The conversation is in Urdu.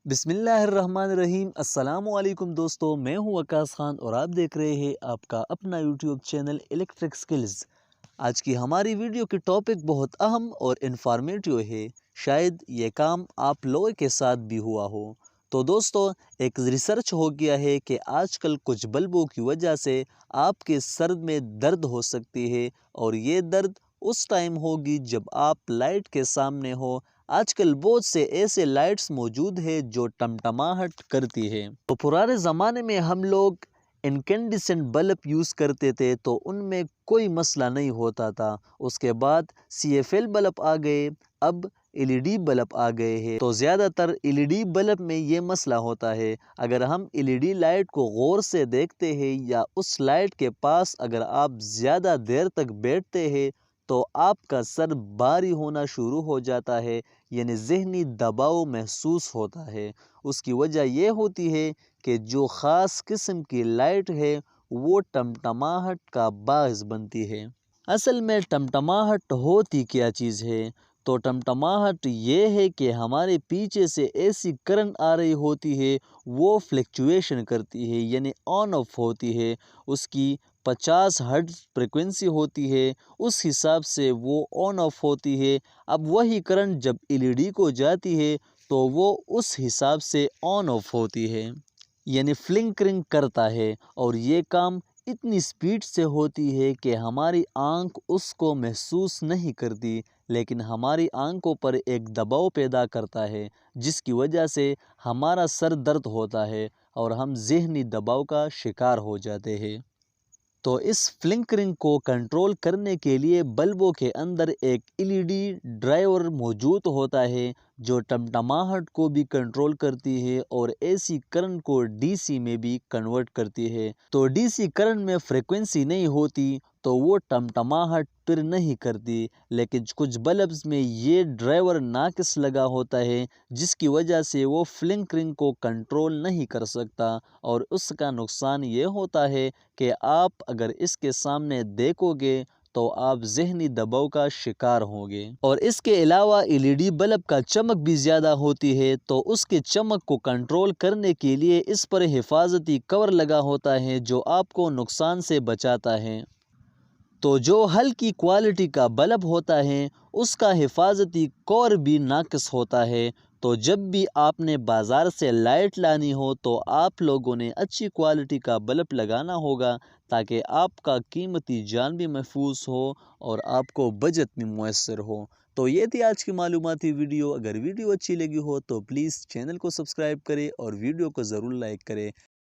بسم اللہ الرحمن الرحیم۔ السلام علیکم دوستو، میں ہوں وقاص خان اور آپ دیکھ رہے ہیں آپ کا اپنا یوٹیوب چینل الیکٹرک سکلز۔ آج کی ہماری ویڈیو کی ٹاپک بہت اہم اور انفارمیٹیو ہے، شاید یہ کام آپ لوگوں کے ساتھ بھی ہوا ہو۔ تو دوستو، ایک ریسرچ ہو گیا ہے کہ آج کل کچھ بلبوں کی وجہ سے آپ کے سر میں درد ہو سکتی ہے، اور یہ درد اس ٹائم ہوگی جب آپ لائٹ کے سامنے ہو۔ آج کل بہت سے ایسے لائٹس موجود ہیں جو ٹمٹماہٹ کرتی ہے۔ تو پرانے زمانے میں ہم لوگ انکینڈیسنٹ بلب یوز کرتے تھے تو ان میں کوئی مسئلہ نہیں ہوتا تھا۔ اس کے بعد CFL بلب آ گئے، اب LED بلب آ گئے ہیں۔ تو زیادہ تر LED بلب میں یہ مسئلہ ہوتا ہے، اگر ہم LED لائٹ کو غور سے دیکھتے ہیں یا اس لائٹ کے پاس اگر آپ زیادہ دیر تک بیٹھتے ہیں تو آپ کا سر بھاری ہونا شروع ہو جاتا ہے، یعنی ذہنی دباؤ محسوس ہوتا ہے۔ اس کی وجہ یہ ہوتی ہے کہ جو خاص قسم کی لائٹ ہے وہ ٹمٹماہٹ کا باعث بنتی ہے۔ اصل میں ٹمٹماہٹ ہوتی کیا چیز ہے؟ تو ٹمٹماہٹ یہ ہے کہ ہمارے پیچھے سے ایسی کرنٹ آ رہی ہوتی ہے، وہ فلیکچویشن کرتی ہے، یعنی آن آف ہوتی ہے۔ اس کی 50 ہرٹز فریکوینسی ہوتی ہے، اس حساب سے وہ آن آف ہوتی ہے۔ اب وہی کرنٹ جب LED کو جاتی ہے تو وہ اس حساب سے آن آف ہوتی ہے، یعنی فلنکرنگ کرتا ہے، اور یہ کام اتنی سپیڈ سے ہوتی ہے کہ ہماری آنکھ اس کو محسوس نہیں کرتی، لیکن ہماری آنکھوں پر ایک دباؤ پیدا کرتا ہے، جس کی وجہ سے ہمارا سر درد ہوتا ہے اور ہم ذہنی دباؤ کا شکار ہو جاتے ہیں۔ تو اس فلنکرنگ کو کنٹرول کرنے کے لیے بلبوں کے اندر ایک LED ڈرائیور موجود ہوتا ہے جو ٹمٹماہٹ کو بھی کنٹرول کرتی ہے اور AC کرنٹ کو DC میں بھی کنورٹ کرتی ہے۔ تو DC کرنٹ میں فریکوینسی نہیں ہوتی تو وہ ٹمٹماہٹ پھر نہیں کرتی، لیکن کچھ بلبز میں یہ ڈرائیور ناقص لگا ہوتا ہے، جس کی وجہ سے وہ فلنکرنگ کو کنٹرول نہیں کر سکتا، اور اس کا نقصان یہ ہوتا ہے کہ آپ اگر اس کے سامنے دیکھو گے تو آپ ذہنی دباؤ کا شکار ہوں گے۔ اور اس کے علاوہ LED بلب کا چمک بھی زیادہ ہوتی ہے، تو اس کے چمک کو کنٹرول کرنے کے لیے اس پر حفاظتی کور لگا ہوتا ہے جو آپ کو نقصان سے بچاتا ہے۔ تو جو ہلکی کوالٹی کا بلب ہوتا ہے اس کا حفاظتی کور بھی ناقص ہوتا ہے۔ تو جب بھی آپ نے بازار سے لائٹ لانی ہو تو آپ لوگوں نے اچھی کوالٹی کا بلب لگانا ہوگا، تاکہ آپ کا قیمتی جان بھی محفوظ ہو اور آپ کو بجٹ بھی میسر ہو۔ تو یہ تھی آج کی معلوماتی ویڈیو۔ اگر ویڈیو اچھی لگی ہو تو پلیز چینل کو سبسکرائب کریں اور ویڈیو کو ضرور لائک کریں۔